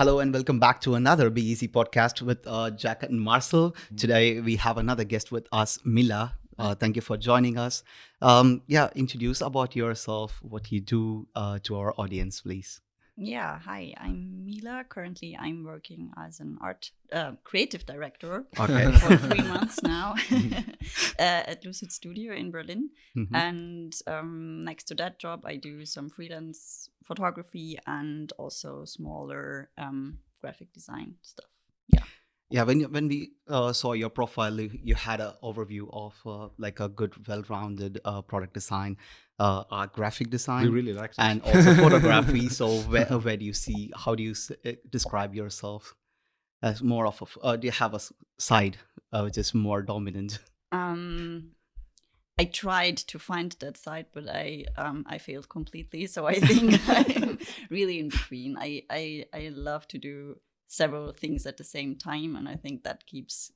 Hello and welcome back to another Beazy podcast with Jack and Marcel. Today we have another guest with us, Mila. Thank you for joining us. Introduce about yourself, what you do to our audience, please. Yeah, hi, I'm Mila. Currently, I'm working as an creative director Okay. for 3 months now at Lucid.Studio in Berlin. Mhm. And next to that job, I do some freelance photography and also smaller graphic design stuff. Yeah, when we saw your profile, you had an overview of like a good, well-rounded product design, graphic design. We really liked it. And also photography. So where do you see? How do you describe yourself as more of a? Do you have a side which is more dominant? I tried to find that side, but I failed completely. So I think I'm really in between. I love to do several things at the same time, and I think that keeps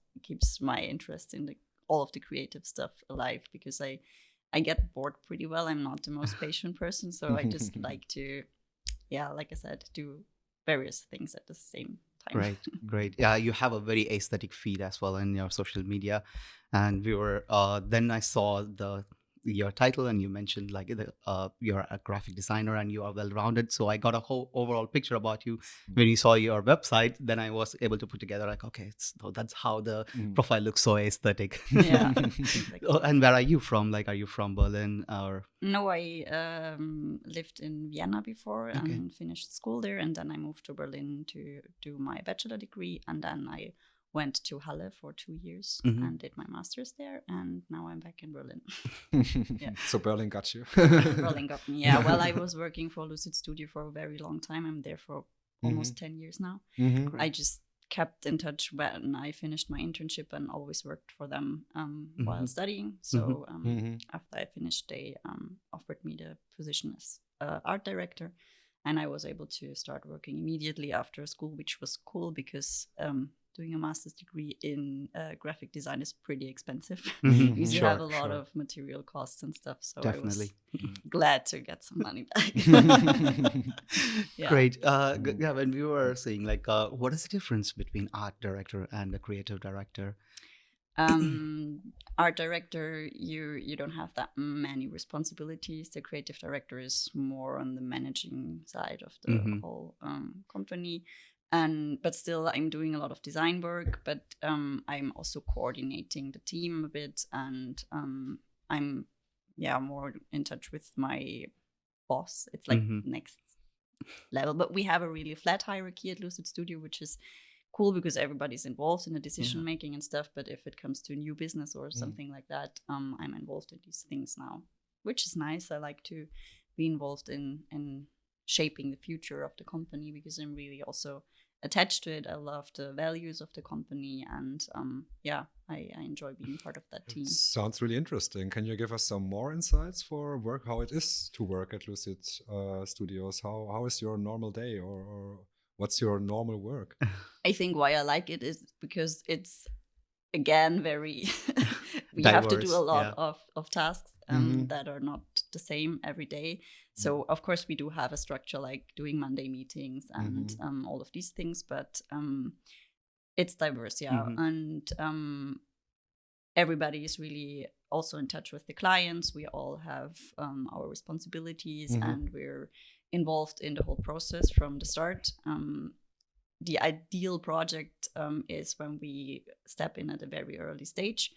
my interest in all of the creative stuff alive, because I get bored pretty well. I'm not the most patient person, so I just like to, like I said, do various things at the same time. Great. Yeah, you have a very aesthetic feed as well in your social media, and we were. Then I saw your title, and you mentioned like you're a graphic designer and you are well rounded. So I got a whole overall picture about you when you saw your website. Then I was able to put together like, okay, that's how the profile looks so aesthetic. Yeah. Exactly. And where are you from? Like, are you from Berlin or? No, I lived in Vienna before and finished school there, and then I moved to Berlin to do my bachelor degree, and then I went to Halle for 2 years and did my master's there, and now I'm back in Berlin. Yeah. So Berlin got you. Berlin got me. Yeah. Well, I was working for Lucid.Studio for a very long time. I'm there for almost 10 years now. I just kept in touch when I finished my internship and always worked for them while studying. So after I finished, they offered me the position as art director, and I was able to start working immediately after school, which was cool because doing a master's degree in graphic design is pretty expensive because you have a lot of material costs and stuff. So definitely. I was glad to get some money back. Great. Yeah, when we were saying like, what is the difference between art director and a creative director? Art director, you don't have that many responsibilities. The creative director is more on the managing side of the whole company. But still, I'm doing a lot of design work, but I'm also coordinating the team a bit, and I'm more in touch with my boss. It's like next level, but we have a really flat hierarchy at Lucid.Studio, which is cool because everybody's involved in the decision making and stuff. But if it comes to new business or something like that, I'm involved in these things now, which is nice. I like to be involved in shaping the future of the company because I'm really also attached to it. I love the values of the company, and I enjoy being part of that team. Sounds really interesting. Can you give us some more insights for work, how it is to work at Lucid Studios? How is your normal day, or what's your normal work? I think why I like it is because it's, again, very we Diverse, have to do a lot of tasks that are not the same every day. So of course we do have a structure like doing Monday meetings and all of these things, but it's diverse, and everybody is really also in touch with the clients. We all have our responsibilities, and we're involved in the whole process from the start. The ideal project is when we step in at a very early stage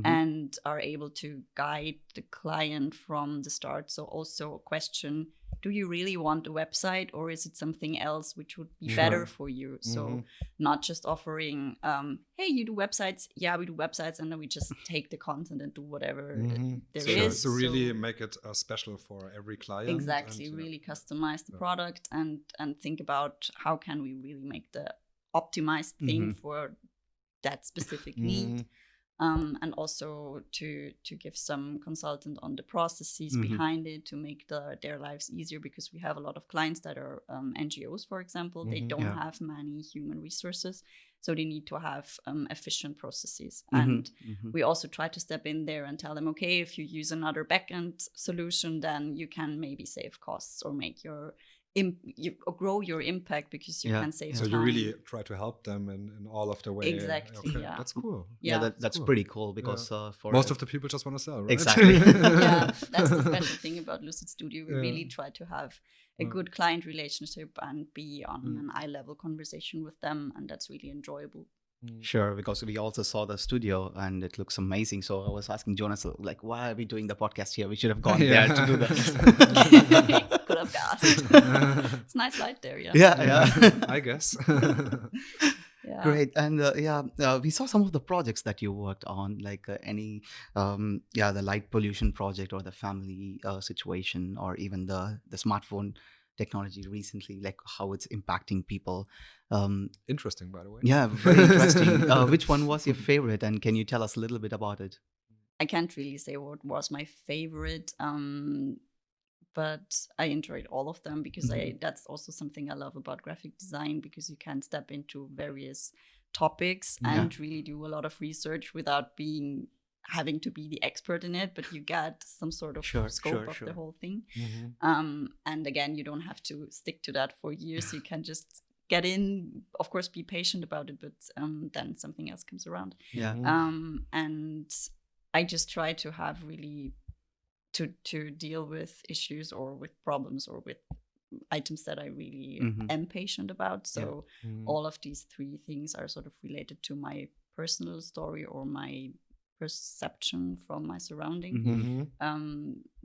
and are able to guide the client from the start. So also question, do you really want a website, or is it something else which would be better for you? So not just offering, hey, you do websites. Yeah, we do websites. And then we just take the content and do whatever there is. So really make it special for every client. Exactly. And, really customize the product and think about how can we really make the optimized thing for that specific need. And also to give some consultant on the processes behind it to make their lives easier, because we have a lot of clients that are NGOs, for example. They don't have many human resources, so they need to have efficient processes. And we also try to step in there and tell them, okay, if you use another backend solution, then you can maybe save costs or make your you grow your impact because you can save So time. you really try to help them in all of the way. Exactly. Okay. Yeah. That's cool. That's cool. pretty cool because for most of the people just want to sell, right? Exactly. Yeah, that's the special thing about Lucid.Studio. We really try to have a good client relationship and be on an eye-level conversation with them, and that's really enjoyable. Sure, because we also saw the studio and it looks amazing. So I was asking Jonas, like, why are we doing the podcast here? We should have gone there to do this. Could have asked. It's nice light there, yeah. Yeah. I guess. Yeah. Great. And we saw some of the projects that you worked on, like the light pollution project or the family situation, or even the smartphone technology recently, like how it's impacting people. Interesting, by the way. Yeah, very interesting. Which one was your favorite, and can you tell us a little bit about it? I can't really say what was my favorite, but I enjoyed all of them because that's also something I love about graphic design, because you can step into various topics and really do a lot of research without having to be the expert in it, but you get some sort of scope of the whole thing. And again, you don't have to stick to that for years. You can just get in, of course, be patient about it, but then something else comes around. And I just try to have really to deal with issues or with problems or with items that I really am patient about. So all of these three things are sort of related to my personal story or my perception from my surrounding.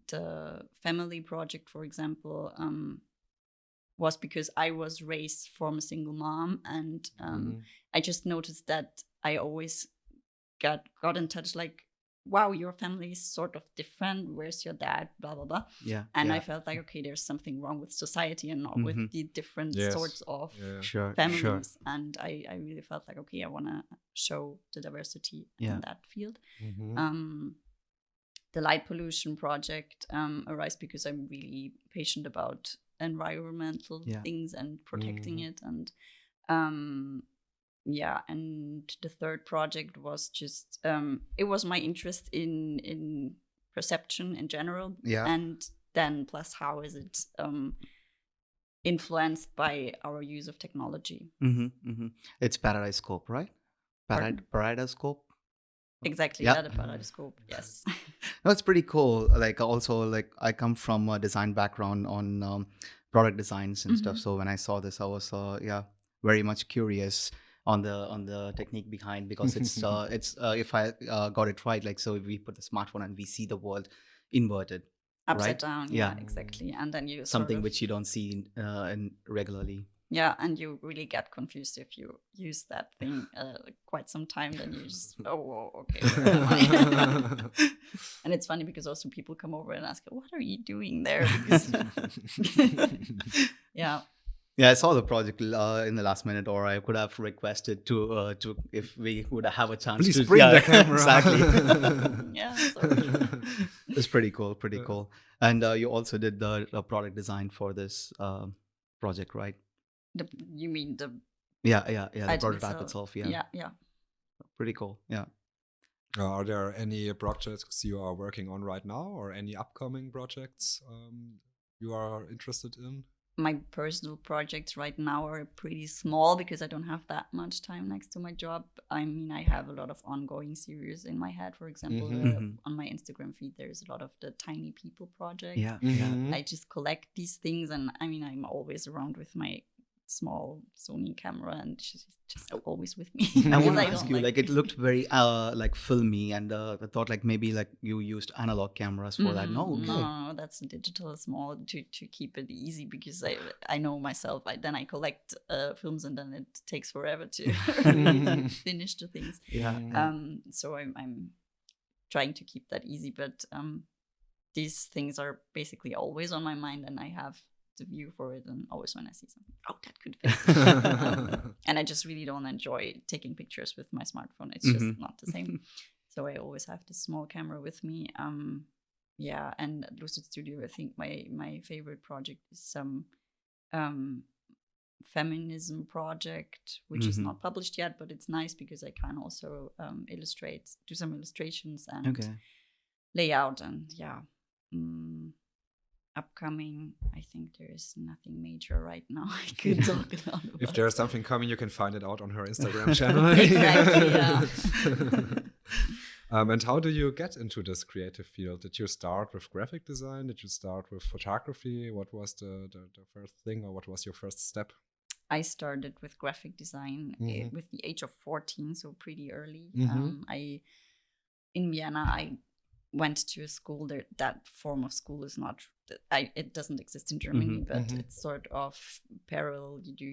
The family project, for example, was because I was raised from a single mom, and I just noticed that I always got in touch, like, wow, your family is sort of different. Where's your dad? Blah, blah, blah. And I felt like, okay, there's something wrong with society and not with the different sorts of families. And I really felt like, okay, I want to show the diversity in that field. The light pollution project arose because I'm really patient about environmental things and protecting it. And and the third project was just it was my interest in perception in general, and then plus how is it influenced by our use of technology. It's Paradiscope, right? Paradiscope. Exactly, the Paradiscope. Yes. No, it's pretty cool. Like also, like I come from a design background on product designs and stuff. So when I saw this, I was very much curious on the technique behind, because it's if I got it right, like, so if we put the smartphone and we see the world inverted, upside down, exactly, and then you something which you don't see regularly. Yeah, and you really get confused if you use that thing quite some time. Then you just okay. Where am I? And it's funny because also people come over and ask, "What are you doing there?" Because I saw the project in the last minute, or I could have requested to if we would have a chance. Please bring the camera. Exactly. Sorry. It's pretty cool. And you also did the product design for this project, right? You mean the the prototype itself. Yeah. Pretty cool. Yeah. Are there any projects you are working on right now, or any upcoming projects you are interested in? My personal projects right now are pretty small because I don't have that much time next to my job. I mean, I have a lot of ongoing series in my head. For example, on my Instagram feed, there's a lot of the Tiny People project. I just collect these things, and I mean, I'm always around with my small Sony camera, and she's just always with me. I want to ask you, like, it looked very like filmy, and I thought like maybe like you used analog cameras for that. No, that's digital, small, to keep it easy, because I know myself. Then I collect films, and then it takes forever to finish the things. So I'm trying to keep that easy, but these things are basically always on my mind, and I have the view for it, and always when I see something, that could fit. And I just really don't enjoy taking pictures with my smartphone. It's just not the same. So I always have this small camera with me. And at Lucid.Studio, I think my favorite project is some feminism project, which is not published yet, but it's nice because I can also do some illustrations and lay out, and upcoming, I think there is nothing major right now I could talk about. If there's something coming, you can find it out on her Instagram channel. Exactly, yeah. And how do you get into this creative field? Did you start with graphic design? Did you start with photography? What was the first thing, or what was your first step? I started with graphic design with the age of 14, so pretty early. In Vienna, I went to a school there. That form of school is not, it doesn't exist in Germany, but it's sort of parallel. You do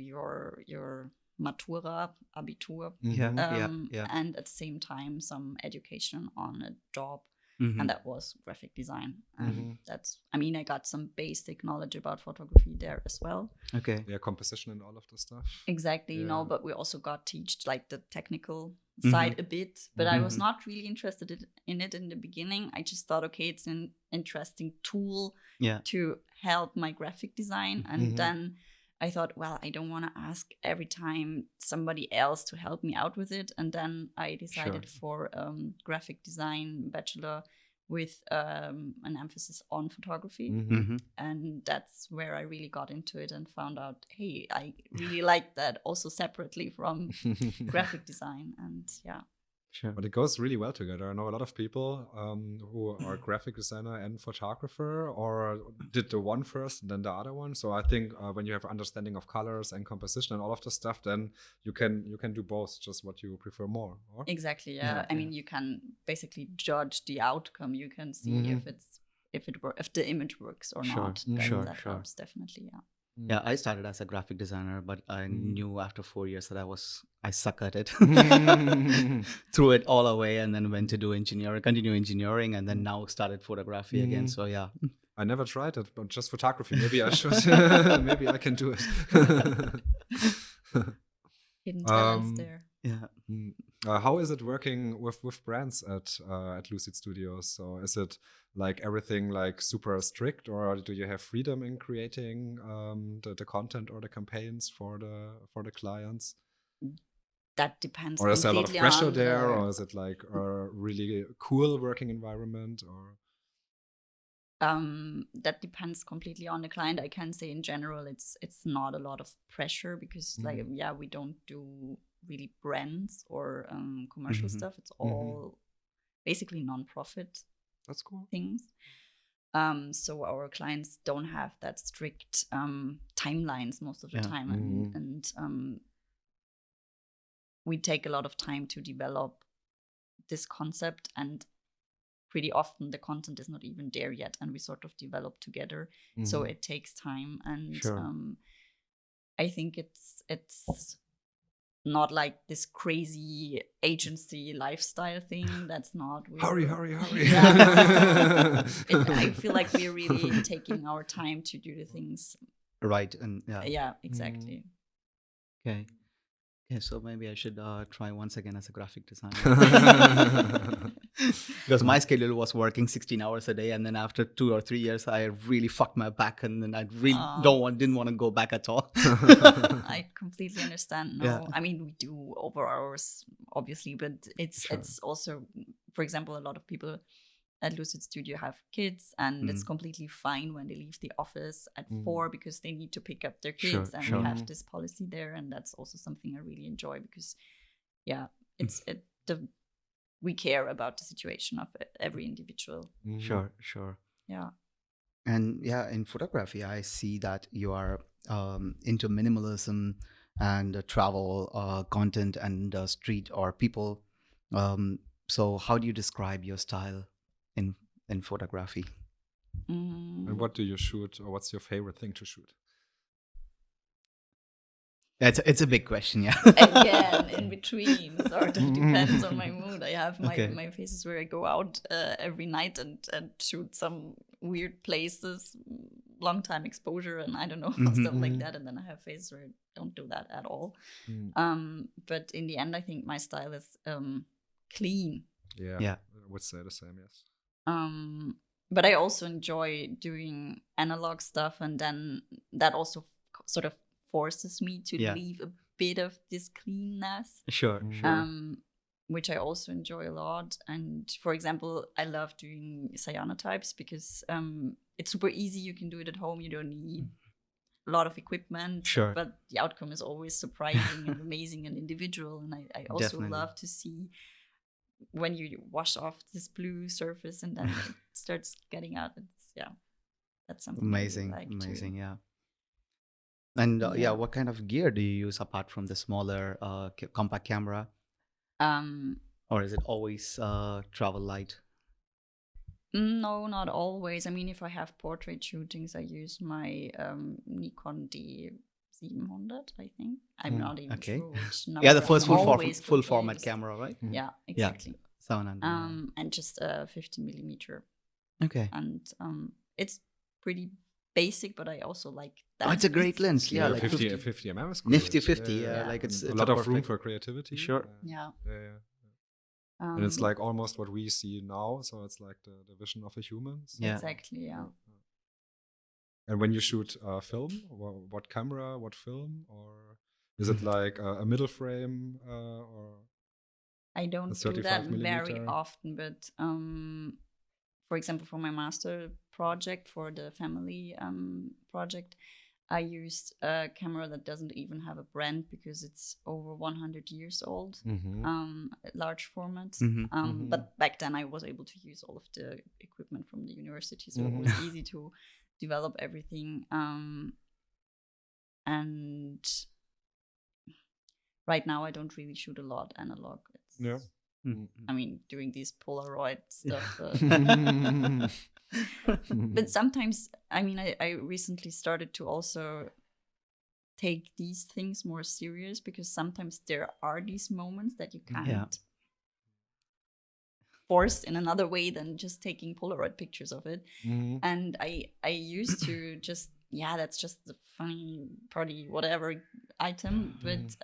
your Matura, Abitur, and at the same time some education on a job, and that was graphic design. That's, I mean, I got some basic knowledge about photography there as well. Okay. Yeah, composition and all of the stuff. Exactly, you know, but we also got taught like the technical side a bit, but I was not really interested in it in the beginning. I just thought, okay, it's an interesting tool to help my graphic design, and then I thought, well, I don't want to ask every time somebody else to help me out with it. And then I decided for graphic design bachelor with an emphasis on photography. And that's where I really got into it and found out, hey, I really like that also separately from graphic design. And yeah. Sure. But it goes really well together. I know a lot of people who are graphic designer and photographer, or did the one first and then the other one. So I think when you have understanding of colors and composition and all of the stuff, then you can do both, just what you prefer more. Or? Exactly. Yeah. I mean, you can basically judge the outcome. You can see if the image works or not. That helps definitely. Yeah. Yeah, I started as a graphic designer, but I knew after 4 years that I suck at it. Threw it all away and then went to do continue engineering, and then now started photography again. So yeah. I never tried it, but just photography. Maybe I should. Maybe I can do it. Hidden talents there. Yeah. How is it working with brands at Lucid.Studio? So is it like everything like super strict, or do you have freedom in creating the content or the campaigns for the clients? That depends. Or is there a lot of pressure there, or is it like a really cool working environment? Or that depends completely on the client. I can say in general, it's not a lot of pressure because we don't do really brands or commercial stuff. It's all basically non-profit. That's cool. Things. So our clients don't have that strict timelines most of the time, and we take a lot of time to develop this concept, and pretty often the content is not even there yet, and we sort of develop together. So it takes time, and I think it's not like this crazy agency lifestyle thing. That's not hurry. Yeah. I feel like we're really taking our time to do the things right. And yeah, exactly. Okay, so maybe I should try once again as a graphic designer. Because my schedule was working 16 hours a day, and then after 2 or 3 years I really fucked my back, and then I really didn't want to go back at all. I completely understand. No, I mean, we do over hours obviously, but it's also, for example, a lot of people at Lucid.Studio have kids, and it's completely fine when they leave the office at 4 because they need to pick up their kids, and we have this policy there, and that's also something I really enjoy because we care about the situation of every individual. Sure. Yeah. And in photography, I see that you are into minimalism and travel content and street or people. So how do you describe your style in photography? And what do you shoot, or what's your favorite thing to shoot? It's a big question, yeah. Again, in between, sort of depends on my mood. I have my phases where I go out every night and shoot some weird places, long time exposure, and I don't know, stuff like that. And then I have phases where I don't do that at all. But in the end, I think my style is clean. Yeah, I would say the same, yes. But I also enjoy doing analog stuff, and then that also sort of forces me to leave a bit of this cleanness. Sure. Which I also enjoy a lot. And for example, I love doing cyanotypes because it's super easy. You can do it at home. You don't need a lot of equipment. Sure. But the outcome is always surprising and amazing and individual. And I also Definitely. love to see when you wash off this blue surface and then it starts getting out. That's something Amazing, I really like amazing, too. yeah. And Yeah. what kind of gear do you use apart from the smaller compact camera, or is it always travel light? No, not always. I mean, if I have portrait shootings, I use my Nikon D700, I think. I'm not even okay. sure which Yeah, the number first I'm always full confused. format camera, right? Yeah, exactly. 700. And just a 50 millimeter. Okay. And it's pretty basic, but I also like that. Oh, it's a great lens. Yeah, like 50 mm is good. nifty 50. Yeah, Yeah. like it's a lot of room perfect- for creativity. Sure. Yeah. And it's like almost what we see now. So it's like the vision of a human. So. Yeah. Exactly, yeah. And when you shoot film, what camera, what film, or is it like a middle frame or? I don't do that very often, but for example, for my master project, for the family project, I used a camera that doesn't even have a brand because it's over 100 years old, large formats. But back then I was able to use all of the equipment from the university, so it was easy to develop everything. And right now I don't really shoot a lot analog. I mean, doing these Polaroid stuff. But sometimes, I mean, I recently started to also take these things more serious because sometimes there are these moments that you can't force in another way than just taking Polaroid pictures of it. And I used to just, that's just the funny party, whatever item. But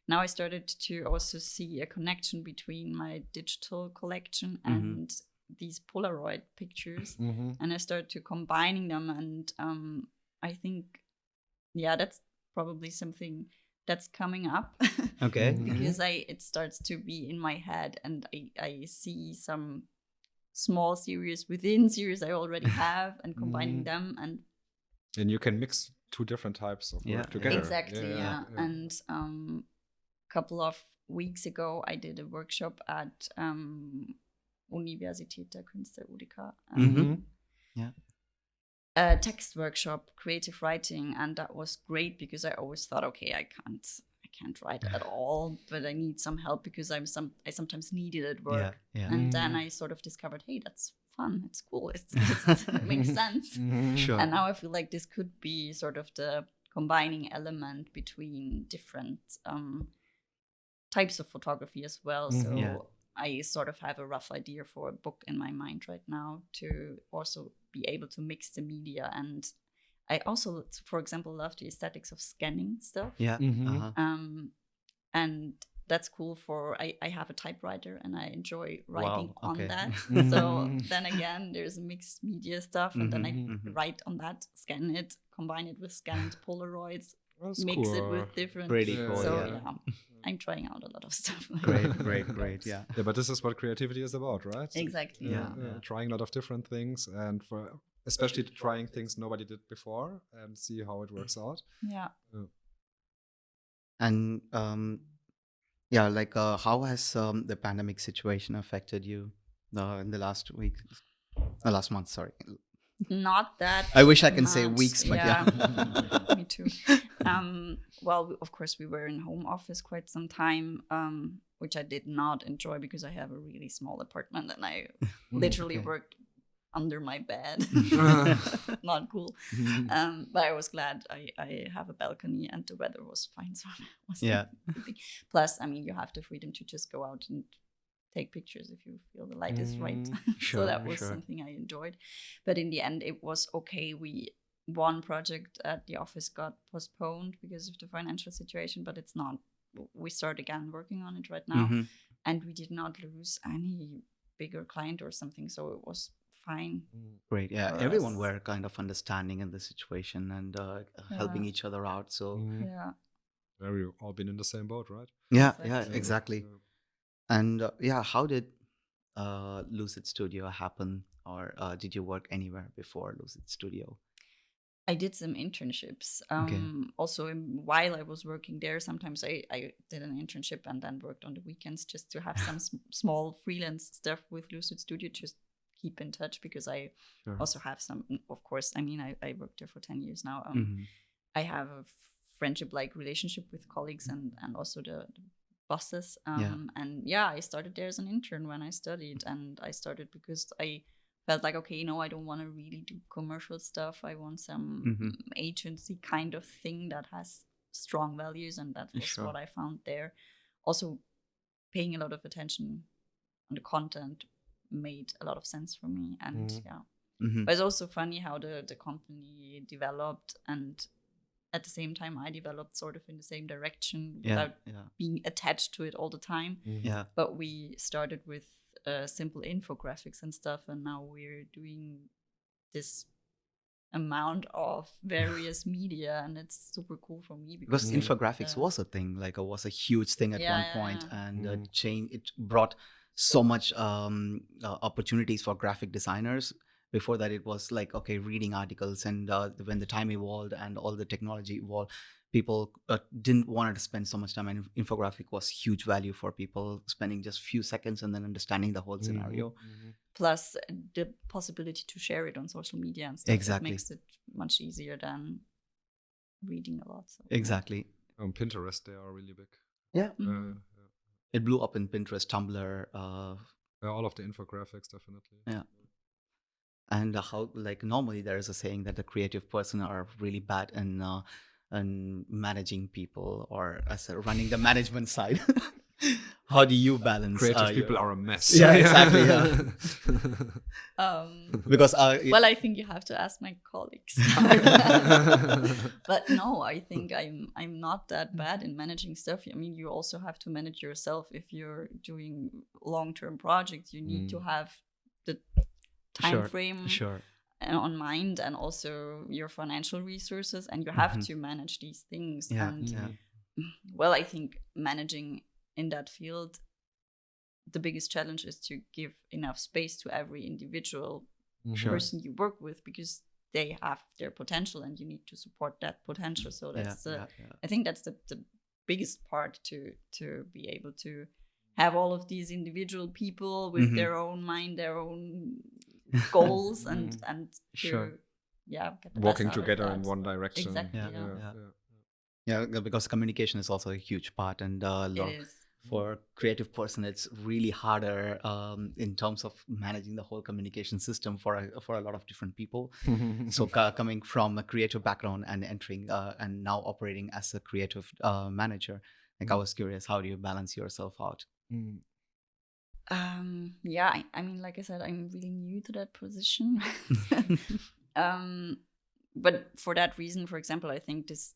now I started to also see a connection between my digital collection and these Polaroid pictures. And I started to combining them. And I think, that's probably something that's coming up. Okay. Because it starts to be in my head and I see some small series within series I already have and combining them. And you can mix two different types of work together. Exactly, And couple of weeks ago, I did a workshop at Universität der Künste UDK. A text workshop, creative writing, and that was great because I always thought, okay, I can't write at all, but I need some help because I sometimes need it at work. And then I sort of discovered, hey, that's fun, it's cool, it makes sense. Sure. And now I feel like this could be sort of the combining element between different types of photography as well. So I sort of have a rough idea for a book in my mind right now to also be able to mix the media. And I also, for example, love the aesthetics of scanning stuff. And that's cool for, I have a typewriter and I enjoy writing on that. So then again, there's mixed media stuff and then I write on that, scan it, combine it with scanned Polaroids, mix it with different. Pretty cool. So I'm trying out a lot of stuff. Great. Yeah. But this is what creativity is about, right? Exactly. Trying a lot of different things and especially trying things nobody did before and see how it works out. And how has the pandemic situation affected you in the last month? Sorry. Not that I wish I can much. say weeks, but Me too. Well, of course, we were in home office quite some time, which I did not enjoy because I have a really small apartment and I literally worked under my bed. Not cool. But I was glad I have a balcony and the weather was fine. So I wasn't sleeping. Plus, I mean, you have the freedom to just go out and take pictures if you feel the light is right. So that was something I enjoyed. But in the end, it was okay. One project at the office got postponed because of the financial situation, but it's not. We start again working on it right now. And we did not lose any bigger client or something. So it was fine. Great. Yeah. Everyone were kind of understanding in the situation and helping each other out. So we've all been in the same boat, right? Exactly. And how did Lucid Studio happen? or did you work anywhere before Lucid.Studio? I did some internships. Okay. Also, while I was working there, sometimes I did an internship and then worked on the weekends just to have some small freelance stuff with Lucid.Studio, just keep in touch, because I also have some, of course, I mean, I worked there for 10 years now. I have a friendship-like relationship with colleagues and also the bosses. And yeah, I started there as an intern when I studied, and I started because I felt like, okay, no, I don't want to really do commercial stuff. I want some agency kind of thing that has strong values, and that was what I found there. Also, paying a lot of attention on the content made a lot of sense for me, and but it's also funny how the company developed, and at the same time I developed sort of in the same direction without being attached to it all the time. But we started with simple infographics and stuff, and now we're doing this amount of various media, and it's super cool for me because infographics was a thing, like it was a huge thing at one point, and it brought so much opportunities for graphic designers. Before that, it was like, okay, reading articles, and when the time evolved and all the technology evolved, people didn't want to spend so much time, and infographic was huge value for people, spending just few seconds and then understanding the whole scenario. Plus the possibility to share it on social media and stuff. Exactly. It makes it much easier than reading a lot. So. Exactly. On Pinterest, they are really big. Yeah. It blew up in Pinterest, Tumblr. All of the infographics, definitely. Yeah. And how, like, normally there is a saying that the creative person are really bad in managing people, or as running the management side. How do you balance? Creative people are a mess. Yeah, exactly. Because well, I think you have to ask my colleagues. But no, I think I'm not that bad in managing stuff. I mean, you also have to manage yourself. If you're doing long-term projects, you need to have the time frame on mind, and also your financial resources, and you have to manage these things. Well, I think managing in that field, the biggest challenge is to give enough space to every individual person you work with, because they have their potential and you need to support that potential. So that's I think that's the biggest part, to be able to have all of these individual people with their own mind, their own goals, and to get the walking best out together of in that. one direction. Exactly. Yeah, because communication is also a huge part, and it is. For creative person, it's really harder in terms of managing the whole communication system for a lot of different people. So coming from a creative background and entering and now operating as a creative manager, like I was curious, how do you balance yourself out? I mean, like I said, I'm really new to that position. But for that reason, for example, I think this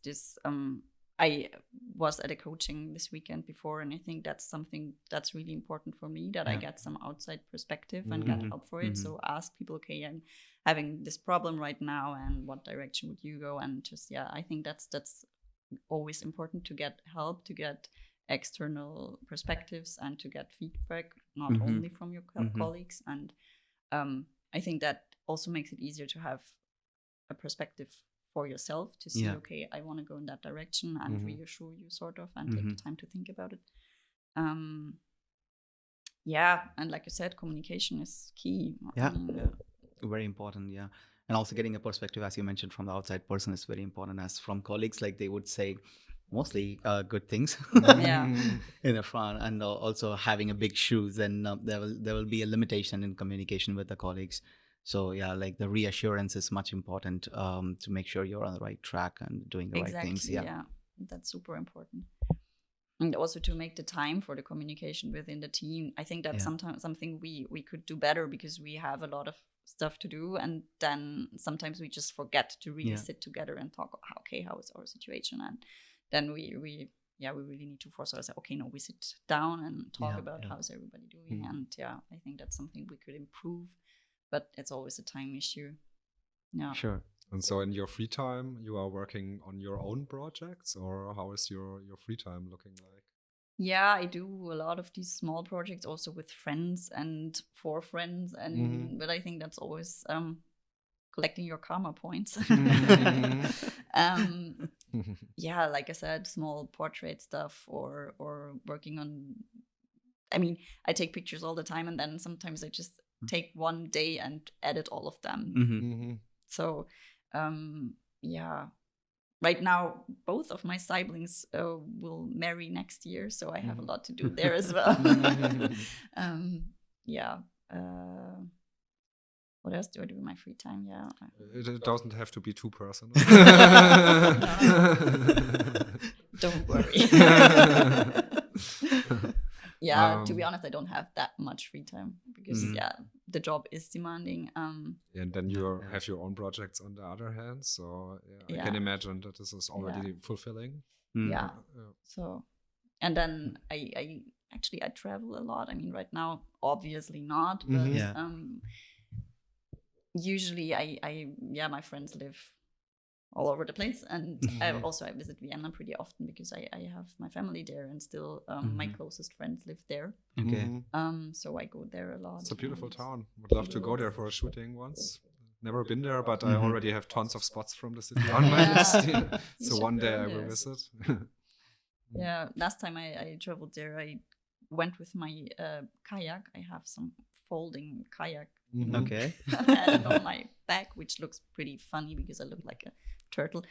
I was at a coaching this weekend before, and I think that's something that's really important for me, that I get some outside perspective and get help for it. So ask people, okay, I'm having this problem right now, and what direction would you go? And just I think that's always important, to get help, to get external perspectives, and to get feedback, not only from your colleagues. And I think that also makes it easier to have a perspective for yourself, to see, okay, I want to go in that direction, and reassure you sort of, and take the time to think about it. And like you said, communication is key. Very important. And also getting a perspective, as you mentioned, from the outside person is very important. As from colleagues, like they would say mostly good things in the front, and also having a big shoes, then there will be a limitation in communication with the colleagues. So like the reassurance is much important to make sure you're on the right track and doing the right things. Yeah, that's super important. And also to make the time for the communication within the team. I think that's sometimes something we could do better, because we have a lot of stuff to do, and then sometimes we just forget to really sit together and talk, okay, how is our situation? And then we really need to force ourselves, okay, no, we sit down and talk about how's everybody doing. And I think that's something we could improve, but it's always a time issue. Sure. And so in your free time, you are working on your own projects, or how is your free time looking like? Yeah, I do a lot of these small projects also with friends and for friends, and but I think that's always collecting your karma points. Yeah, like I said, small portrait stuff or working on. I mean, I take pictures all the time, and then sometimes I just take one day and edit all of them. So, yeah. Right now, both of my siblings will marry next year, so I have a lot to do there as well. Yeah. What else do I do in my free time? Yeah. It doesn't have to be too personal. Don't worry. Yeah, to be honest, I don't have that much free time because the job is demanding. And then you have your own projects on the other hand, so I can imagine that this is already fulfilling. Yeah. So, and then I actually I travel a lot. I mean, right now, obviously not, but usually I my friends live all over the place, and I visit Vienna pretty often because I have my family there, and still my closest friends live there. Okay. So I go there a lot. It's a beautiful town. Would love to go there for a shooting once. Never been there, but I already have tons of spots from the city on my list. So one day I will visit. Yeah, last time I traveled there, I went with my kayak. I have some folding kayak. Okay. I had it on my back, which looks pretty funny because I look like a turtle.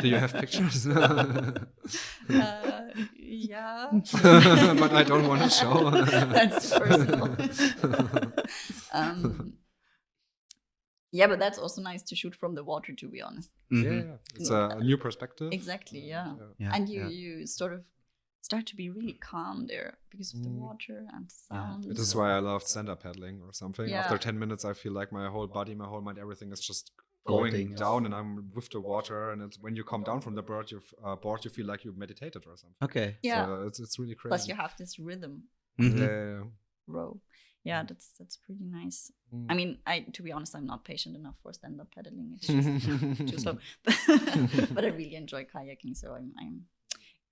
Do you have pictures? Yeah. But I don't want to show. That's personal. Yeah, but that's also nice to shoot from the water, to be honest. Yeah, it's a new perspective. Exactly, yeah. And you sort of start to be really calm there because of the water and sound. This is why I loved stand-up paddling or something. After 10 minutes, I feel like my whole body, my whole mind, everything is just going down, and I'm with the water. And it's, when you come down from the board, you feel like you've meditated or something. Okay. Yeah. So it's really crazy. Plus, you have this rhythm. Row. Yeah, that's pretty nice. I mean, to be honest, I'm not patient enough for stand-up paddling. It's just too slow. But I really enjoy kayaking, so I'm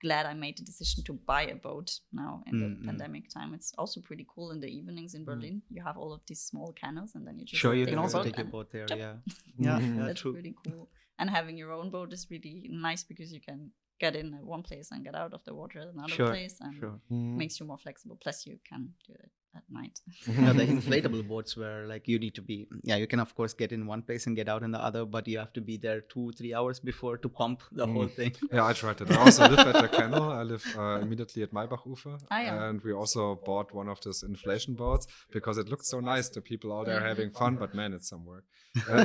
glad I made the decision to buy a boat now in the pandemic time. It's also pretty cool in the evenings in Berlin. You have all of these small canals, and then you just you can also take your boat there. Yeah, that's pretty cool. And having your own boat is really nice because you can get in at one place and get out of the water at another place, and makes you more flexible. Plus, you can do it at night. The inflatable boats where like you need to be, you can of course get in one place and get out in the other, but you have to be there 2-3 hours before to pump the whole thing. Yeah, I tried it. I also live at the canal. I live immediately at Maybach-Ufer, and we also bought one of these inflation boats because it looked so nice. The people out there having fun, but man, it's some work.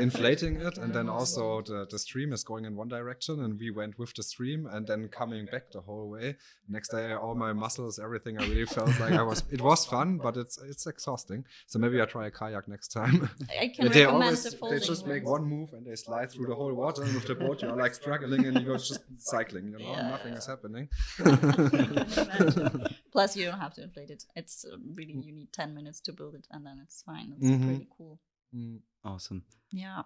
Inflating it, and then also the stream is going in one direction, and we went with the stream, and then coming back the whole way. Next day, all my muscles, everything, I really felt like it was fun, but it's exhausting. So maybe I try a kayak next time. I can recommend they just make one move and they slide through the whole water, and with the boat you're like struggling and you're just cycling, nothing is happening. Plus you don't have to inflate it. It's really, you need 10 minutes to build it, and then it's fine. It's pretty cool. Awesome. Yeah.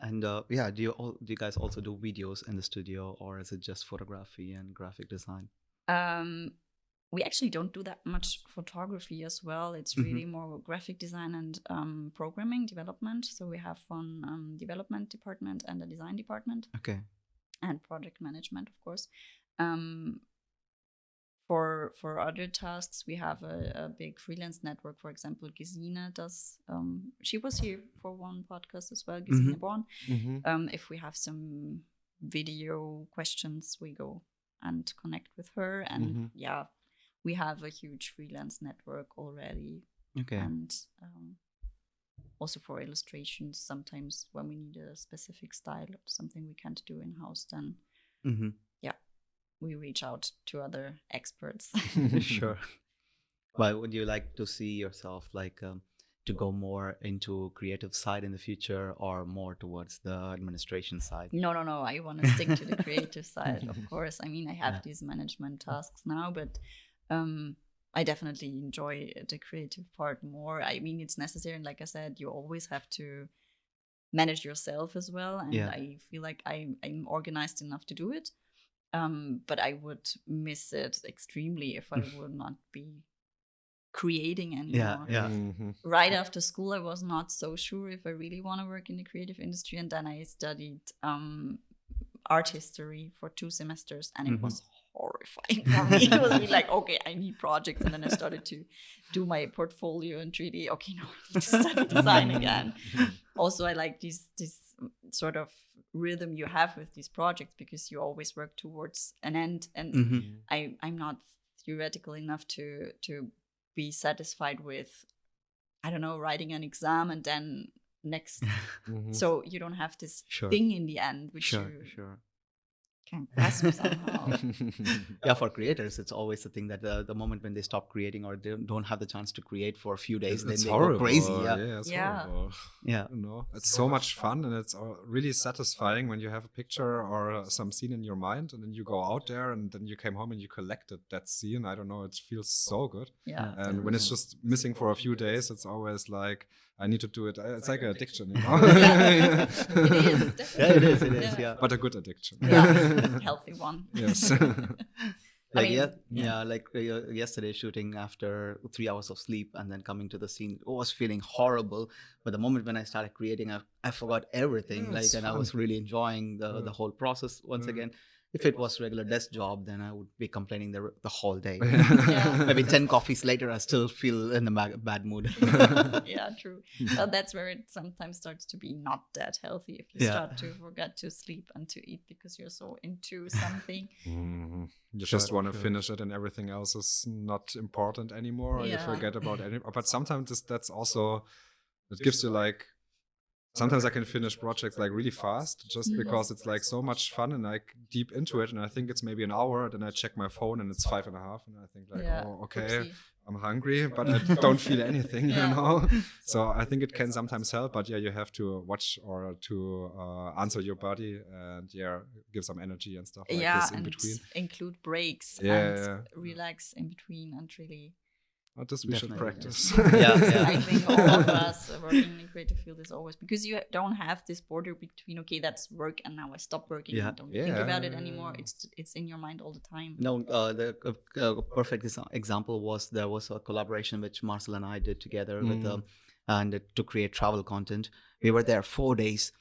And do you guys also do videos in the studio, or is it just photography and graphic design? We actually don't do that much photography as well. It's really more graphic design and programming development. So we have one development department and a design department. Okay. And project management, of course. For other tasks, we have a big freelance network. For example, Gesine does. She was here for one podcast as well, Gesine Born. If we have some video questions, we go and connect with her. And we have a huge freelance network already. Okay. And also for illustrations, sometimes when we need a specific style or something we can't do in-house, then we reach out to other experts. Sure. But would you like to see yourself like to go more into creative side in the future, or more towards the administration side? No. I want to stick to the creative side, of course. I mean, I have these management tasks now, but I definitely enjoy the creative part more. I mean, it's necessary. And like I said, you always have to manage yourself as well. And I feel like I'm organized enough to do it. But I would miss it extremely if I would not be creating anymore. Right after school, I was not so sure if I really want to work in the creative industry, and then I studied art history for 2 semesters, and it was horrifying for me. It was really like, okay, I need projects, and then I started to do my portfolio in 3D. Okay, no, I need to study design again. Also, I like this sort of rhythm you have with these projects, because you always work towards an end, and I'm not theoretical enough to be satisfied with, I don't know, writing an exam and then next. So you don't have this thing in the end, which you can grasp somehow. Yeah, for creators, it's always the thing that the moment when they stop creating or they don't have the chance to create for a few days, then they go crazy. It's horrible. Yeah. You know, it's so much fun, and it's really satisfying when you have a picture or some scene in your mind, and then you go out there, and then you came home and you collected that scene. I don't know, it feels so good. Yeah. And when it's just missing for a few days, it's always like, I need to do it. It's like an addiction, you know? It is. Definitely. It is, yeah. But a good addiction. Yeah, healthy one. Yes. Like yesterday shooting after 3 hours of sleep and then coming to the scene, I was feeling horrible. But the moment when I started creating, I forgot everything. And I was really enjoying the whole process once again. If it was regular desk job, then I would be complaining the whole day. Maybe 10 coffees later, I still feel in a bad mood. Yeah, true. Well, that's where it sometimes starts to be not that healthy, if you start to forget to sleep and to eat because you're so into something. You just want to finish it, and everything else is not important anymore. Or you forget about it. But sometimes that's also, it gives you like, sometimes I can finish projects like really fast just because it's like so much fun and like deep into it. And I think it's maybe an hour. Then I check my phone and it's 5.5. And I think like, oh, okay, oopsie. I'm hungry, but I don't feel anything, you know? So I think it can sometimes help, but you have to watch or to answer your body and give some energy and stuff like this in between. Include breaks and relax in between and really. This we should practice. I think all of us working in the creative field is always, because you don't have this border between, okay, that's work and now I stop working and don't think about it anymore. It's in your mind all the time. No, the perfect example was there was a collaboration which Marcel and I did together with and to create travel content. We were there 4 days.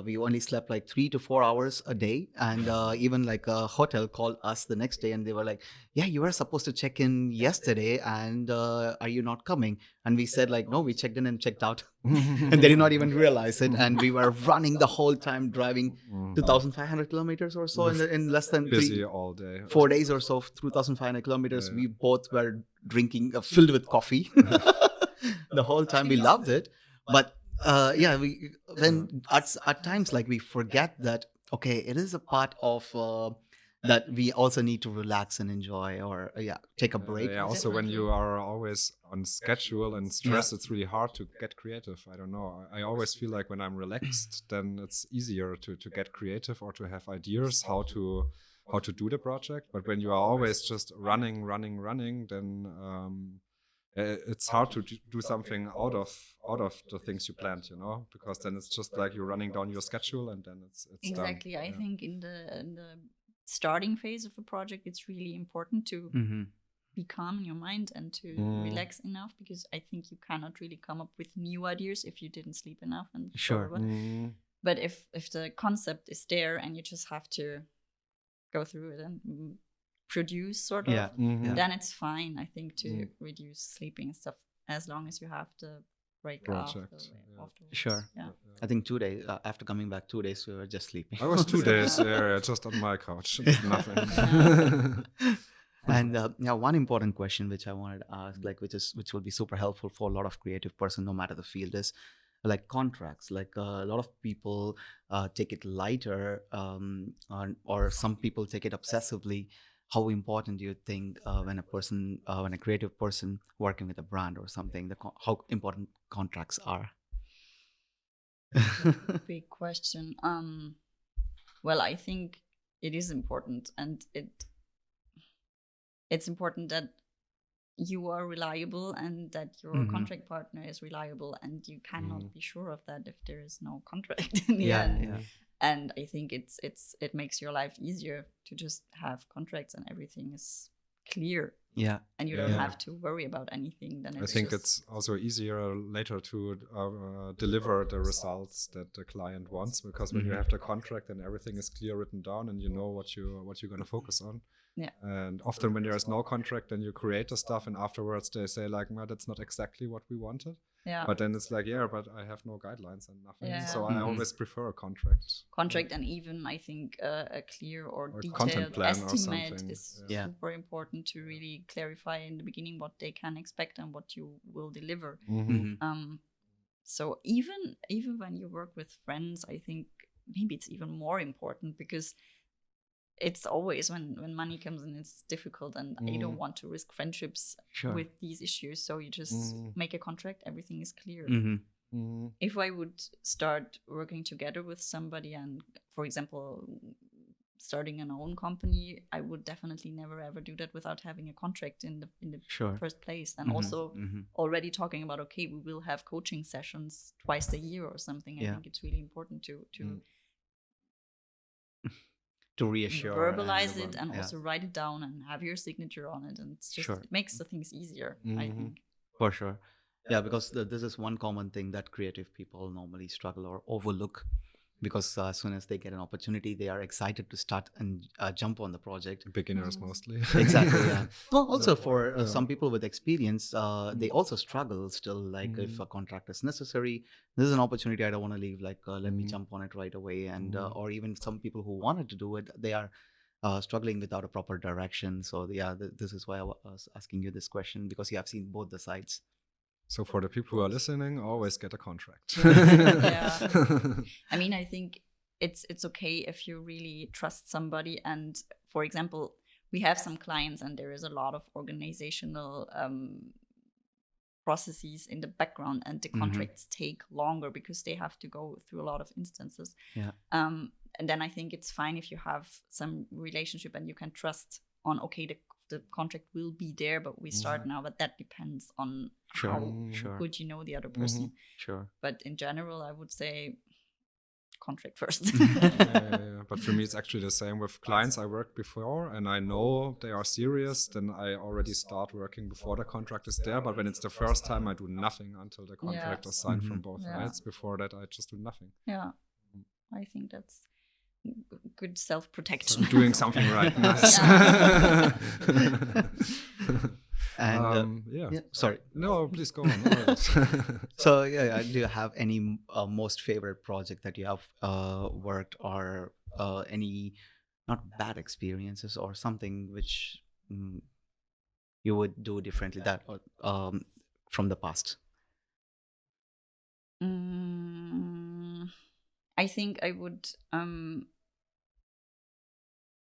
We only slept like 3 to 4 hours a day, and even like a hotel called us the next day and they were like, yeah, you were supposed to check in yesterday, and are you not coming? And we said like, no, we checked in and checked out. And they did not even realize it, and we were running the whole time, driving 2,500 kilometers or so in less than busy all day, 4 days or so, 2,500 kilometers. We both were drinking filled with coffee the whole time. We loved it, but we then at times like we forget that, okay, it is a part of that we also need to relax and enjoy or take a break. Also when you are always on schedule and stress, it's really hard to get creative. I don't know, I always feel like when I'm relaxed, then it's easier to get creative or to have ideas how to do the project. But when you are always just running, then it's hard to do something out of the things you planned, you know, because then it's just like you're running down your schedule and then it's exactly done. I think in the starting phase of a project, it's really important to be calm in your mind and to relax enough, because I think you cannot really come up with new ideas if you didn't sleep enough. And but if the concept is there and you just have to go through it and produce sort of, then it's fine, I think, to reduce sleeping and stuff, as long as you have the break afterwards. I think 2 days after coming back, 2 days we were just sleeping. I was 2 days just on my couch, nothing. And one important question which I wanted to ask, like which will be super helpful for a lot of creative person, no matter the field, is like contracts. Like a lot of people take it lighter, or some people take it obsessively. How important do you think when a creative person working with a brand or something, how important contracts are? Big question. Well, I think it is important, and it's important that you are reliable and that your contract partner is reliable, and you cannot be sure of that if there is no contract in the end. And I think it makes your life easier to just have contracts and everything is clear. Yeah. And you don't have to worry about anything. Then I think it's also easier later to deliver the results that the client wants, because when you have the contract and everything is clear written down and you know what you're going to focus on. Yeah. And often when there is no contract, then you create the stuff and afterwards they say like, well, that's not exactly what we wanted. Yeah. But then it's like, but I have no guidelines and nothing. Yeah. So I always prefer a contract. And even I think a clear or detailed content plan estimate or is super important to really clarify in the beginning what they can expect and what you will deliver. So even when you work with friends, I think maybe it's even more important, because it's always when money comes in, it's difficult, and you don't want to risk friendships with these issues. So you just make a contract, everything is clear. If I would start working together with somebody and, for example, starting an own company, I would definitely never ever do that without having a contract in the first place. And also already talking about, okay, we will have coaching sessions twice a year or something. I think it's really important to reassure, verbalize it, and also write it down and have your signature on it, and it's just it makes the things easier. I think for sure. Yeah, because this is one common thing that creative people normally struggle or overlook, because as soon as they get an opportunity, they are excited to start and jump on the project. Beginners mostly. Exactly, yeah. Well, also for some people with experience, they also struggle still, like if a contract is necessary, this is an opportunity I don't want to leave, like let me jump on it right away. And or even some people who wanted to do it, they are struggling without a proper direction. So this is why I was asking you this question, because you have seen both the sides. So for the people who are listening, always get a contract. I mean, I think it's okay if you really trust somebody. And for example, we have some clients and there is a lot of organizational processes in the background, and the contracts take longer because they have to go through a lot of instances. And then I think it's fine if you have some relationship and you can trust on, okay, the contract will be there, but we start now. But that depends on how good you know the other person. But in general, I would say contract first. But for me, it's actually the same with clients I worked before, and I know they are serious. Then I already start working before the contract is there. But when it's the first time, I do nothing until the contract is signed from both sides. Before that, I just do nothing. I think that's good self-protection. So doing something right. Nice. And sorry. No, please go on. So do you have any most favorite project that you have worked, or any not bad experiences, or something which you would do differently that from the past? I think I would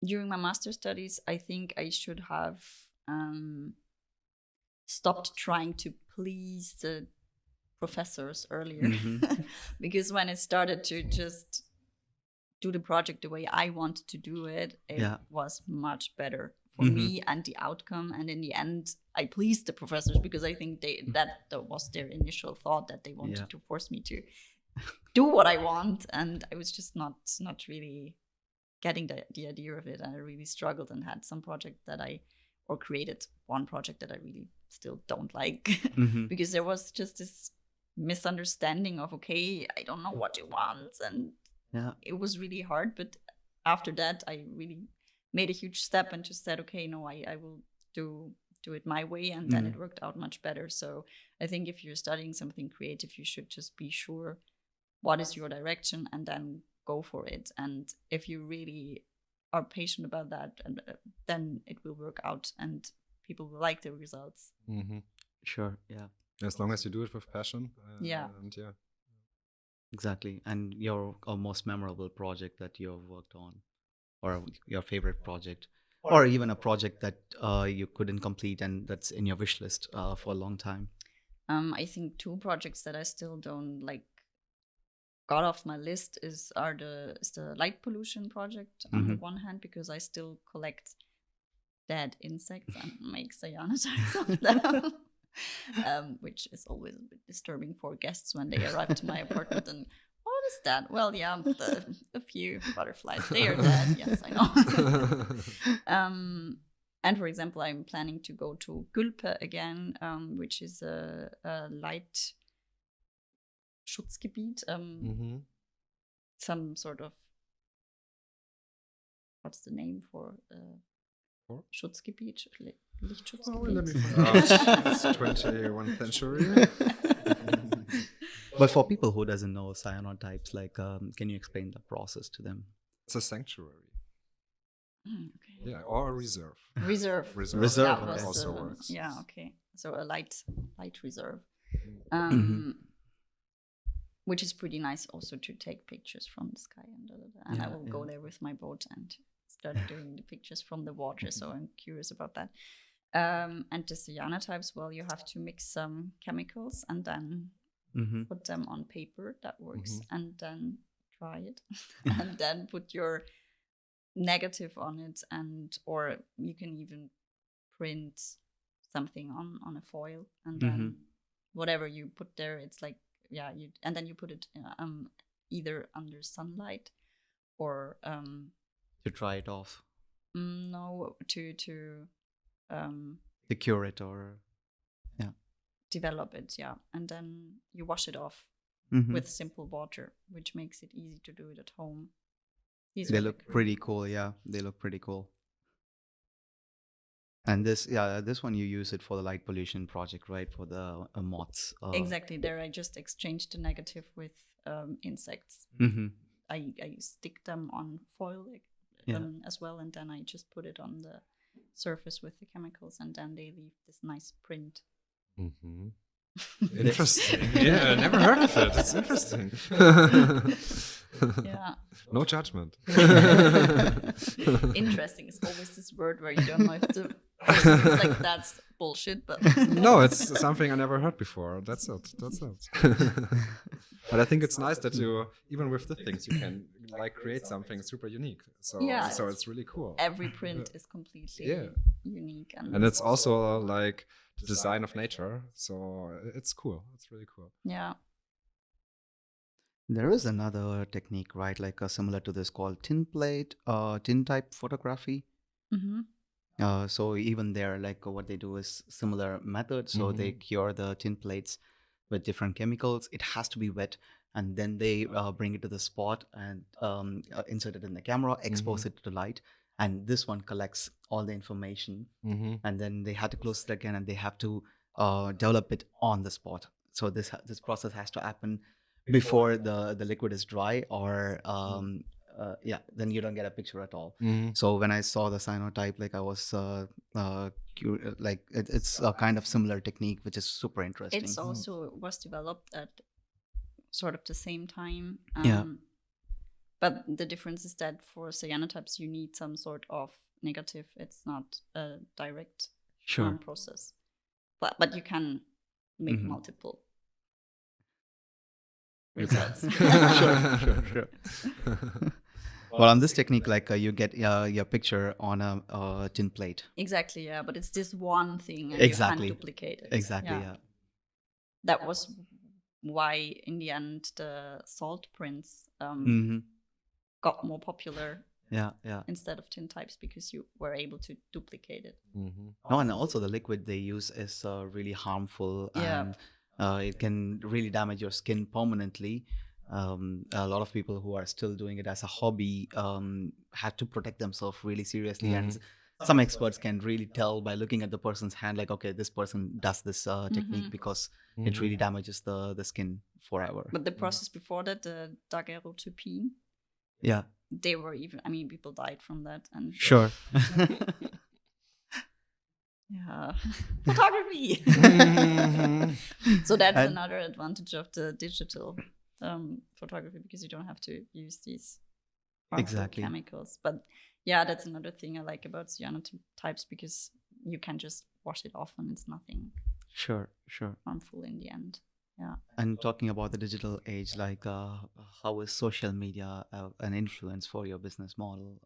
during my master's studies, I think I should have stopped trying to please the professors earlier. Because when I started to just do the project the way I wanted to do it, it was much better for me and the outcome. And in the end, I pleased the professors, because I think that was their initial thought, that they wanted to force me to do what I want. And I was just not really getting the idea of it. And I really struggled and had some project created one project that I really still don't like, because there was just this misunderstanding of, okay, I don't know what you want. And it was really hard. But after that, I really made a huge step and just said, okay, no, I will do it my way. And then it worked out much better. So I think if you're studying something creative, you should just be sure what is your direction and then go for it. And if you really are patient about that, and then it will work out and people will like the results. Sure, yeah. As long as you do it with passion. Exactly. And your most memorable project that you have worked on, or your favorite project, or even a project that you couldn't complete and that's in your wish list for a long time? I think two projects that I still don't got off my list is the light pollution project on the one hand, because I still collect dead insects and make cyanotypes of them, which is always a bit disturbing for guests when they arrive to my apartment and, what is that? Well, yeah, a few butterflies. They are dead. Yes, I know. And for example, I'm planning to go to Gülpe again, which is a light Schutzgebiet. Some sort of, what's the name for Schutzgebiet? Lichtschutzgebiet. Let me find out. It's 21st century. But for people who doesn't know cyanotypes, like, can you explain the process to them? It's a sanctuary. Okay. Yeah, or a reserve. Reserve. Reserve, That okay. was, Also works. Yeah, okay. So a light reserve. Mhm. Which is pretty nice also to take pictures from the sky and Yeah, I will go there with my boat and start doing the pictures from the water. So I'm curious about that. And the cyanotypes, well, you have to mix some chemicals and then put them on paper. That works. And then dry it and then put your negative on it, and or you can even print something on a foil, and then whatever you put there, it's like, yeah, and then you put it either under sunlight or To dry it off, no, to cure it, or develop it, yeah, and then you wash it off with simple water, which makes it easy to do it at home. They look pretty cool. Yeah, they look pretty cool. And this one you use it for the light pollution project, right? For the moths. Exactly. There, I just exchanged the negative with insects. I stick them on foil as well, and then I just put it on the surface with the chemicals, and then they leave this nice print. Interesting. Yeah, I never heard of it. It's interesting. Yeah. No judgment. Interesting is always this word where you don't know if the person is like, that's bullshit, but No, it's something I never heard before. That's it. But I think it's nice that you, even with the things, you can like create something super unique. So it's really cool. Every print is completely unique, and it's also like the design of nature. So it's cool. It's really cool. Yeah. There is another technique, right? Like similar to this, called tin type photography. So even there, like what they do is similar method. So they cure the tin plates with different chemicals. It has to be wet, and then they bring it to the spot and insert it in the camera, expose it to the light, and this one collects all the information. And then they have to close it again, and they have to develop it on the spot. So this process has to happen before the liquid is dry, or then you don't get a picture at all. So when I saw the cyanotype, like I was like it's a kind of similar technique, which is super interesting. It's also was developed at sort of the same time. But the difference is that for cyanotypes you need some sort of negative. It's not a direct process, but you can make multiple results. Sure. Well, on this technique, like you get your picture on a tin plate. Exactly, yeah. But it's this one thing, and Exactly. you can't duplicate it. Exactly, yeah. That was why, in the end, the salt prints got more popular. Yeah. Instead of tin types, because you were able to duplicate it. No, and also the liquid they use is really harmful, and it can really damage your skin permanently. A lot of people who are still doing it as a hobby have to protect themselves really seriously, and some experts can really tell by looking at the person's hand, like, okay, this person does this technique because it really damages the skin forever. But the process before that, the daguerreotyping, they were even, people died from that. And sure. Yeah, photography. So that's another advantage of the digital photography, because you don't have to use these harmful chemicals. But yeah, that's another thing I like about cyanotypes, because you can just wash it off and it's nothing harmful in the end. Yeah. And talking about the digital age, like how is social media an influence for your business model,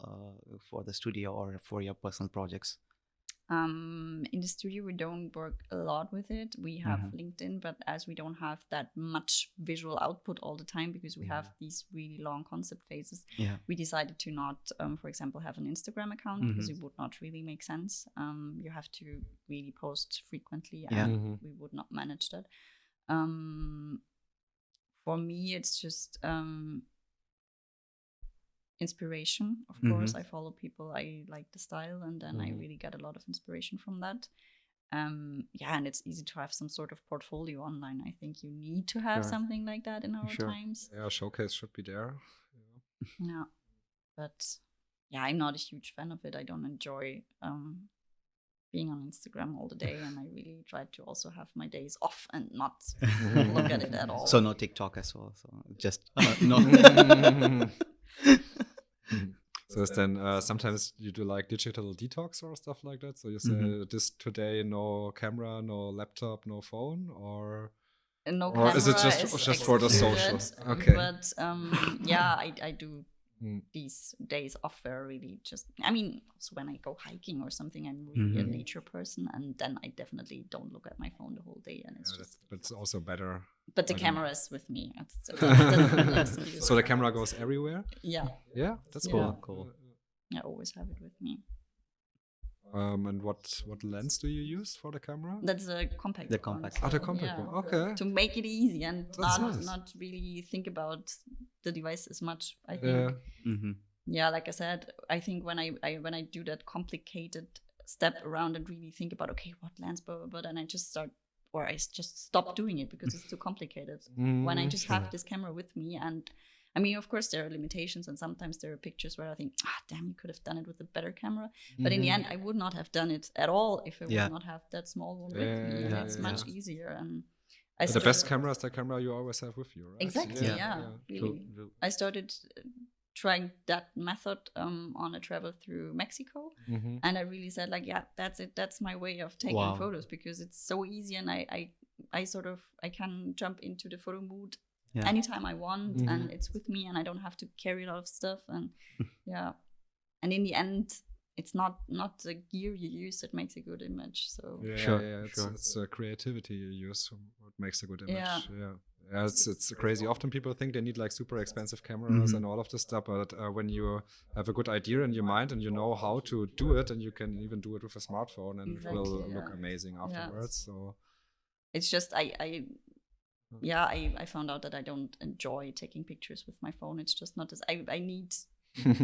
for the studio or for your personal projects? In the studio, we don't work a lot with it. We have LinkedIn, but as we don't have that much visual output all the time because we have these really long concept phases, we decided to not, for example, have an Instagram account because it would not really make sense. You have to really post frequently, and we would not manage that. For me, it's just inspiration. Of course, I follow people I like the style, and then I really get a lot of inspiration from that. And it's easy to have some sort of portfolio online. I think you need to have something like that in our times. Yeah, showcase should be there. Yeah, but I'm not a huge fan of it. I don't enjoy being on Instagram all the day, and I really try to also have my days off and not look at it at all. So no TikTok as well. So just no. So then sometimes you do like digital detox or stuff like that. So you say this today, no camera, no laptop, no phone, or is it just for the social? Okay. But I do these days off where really just, I mean, also when I go hiking or something, I'm really a nature person, and then I definitely don't look at my phone the whole day, and it's but it's also better. But the camera is with me. That's so the camera goes everywhere? Yeah, that's cool. Cool. I always have it with me. And what lens do you use for the camera? That's a compact. The compact. The compact one. Okay. To make it easy and not really think about the device as much. I think. Like I said, I think when I do that complicated step around and really think about what lens, but then I just stop doing it because it's too complicated. When I just have this camera with me, and I mean, of course, there are limitations, and sometimes there are pictures where I think, damn, you could have done it with a better camera. But in the end, I would not have done it at all if I would not have that small one with me. And it's much easier. And the best camera is the camera you always have with you, right? Exactly. Really. I started trying that method on a travel through Mexico, and I really said, that's it. That's my way of taking photos, because it's so easy, and I can jump into the photo mood anytime I want, and it's with me, and I don't have to carry a lot of stuff, and and in the end, it's not the gear you use that makes a good image. So it's the creativity you use what makes a good image. It's crazy. Often people think they need like super expensive cameras and all of this stuff, but when you have a good idea in your mind and you know how to do it, and you can even do it with a smartphone, and it will look amazing afterwards. So it's just I found out that I don't enjoy taking pictures with my phone. It's just not as I need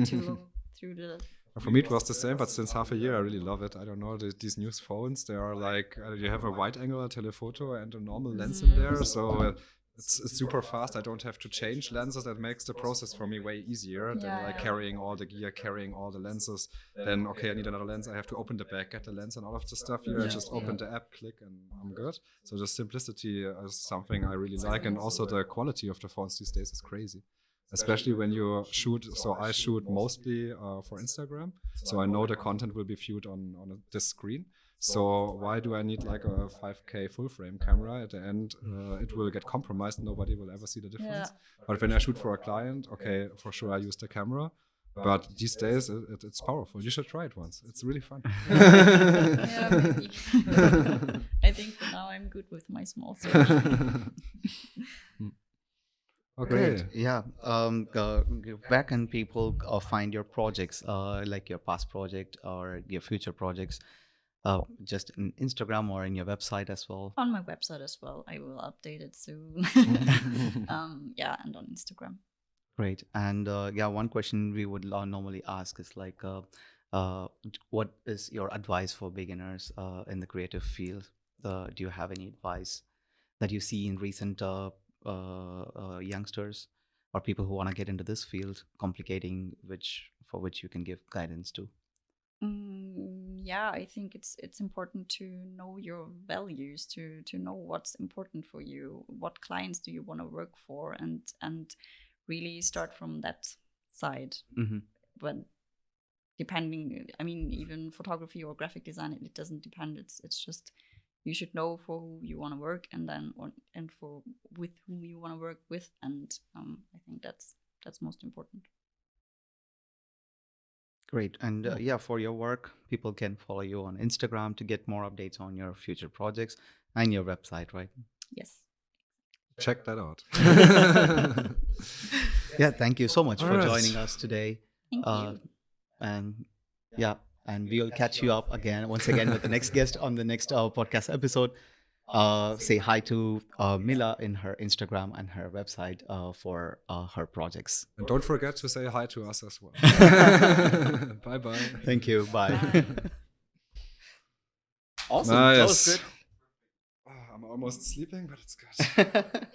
to look through the. For me, it was the same, but since half a year, I really love it. I don't know, these new phones, they are like, you have a wide angle telephoto and a normal lens in there. So it's super fast. I don't have to change lenses. That makes the process for me way easier than like carrying all the gear, carrying all the lenses. Then, I need another lens. I have to open the bag, get the lens and all of the stuff. I just open the app, click, and I'm good. So the simplicity is something I really like. And also the quality of the phones these days is crazy. Especially when you shoot, so I shoot mostly for Instagram, so I know the content will be viewed on this screen. So why do I need like a 5K full frame camera? At the end, it will get compromised. Nobody will ever see the difference. But when I shoot for a client, for sure I use the camera. But these days, it's powerful. You should try it once. It's really fun. Maybe. I think for now I'm good with my small search. Okay. Yeah. Where can people find your projects, like your past project or your future projects? Just in Instagram or in your website as well? On my website as well. I will update it soon. And on Instagram. Great. And one question we would normally ask is like, what is your advice for beginners in the creative field? Do you have any advice that you see in recent youngsters or people who want to get into this field, complicating, for which you can give guidance to? I think it's important to know your values, to know what's important for you, what clients do you want to work for, and really start from that side. But depending, I mean, even photography or graphic design, it doesn't depend. It's just you should know for who you want to work, and then for with whom you want to work with, and I think that's most important. Great. And yeah, for your work, people can follow you on Instagram to get more updates on your future projects and your website, right? Yes. Check that out. Yeah, thank you so much All for right. joining us today. Thank you. And yeah, and we'll catch you up again, once again, with the next guest on the next podcast episode. Say hi to Mila in her Instagram and her website for her projects. And don't forget to say hi to us as well. Bye bye. Thank you. Bye. Bye. Awesome. That was Nice. good. Oh, I'm almost sleeping, but it's good.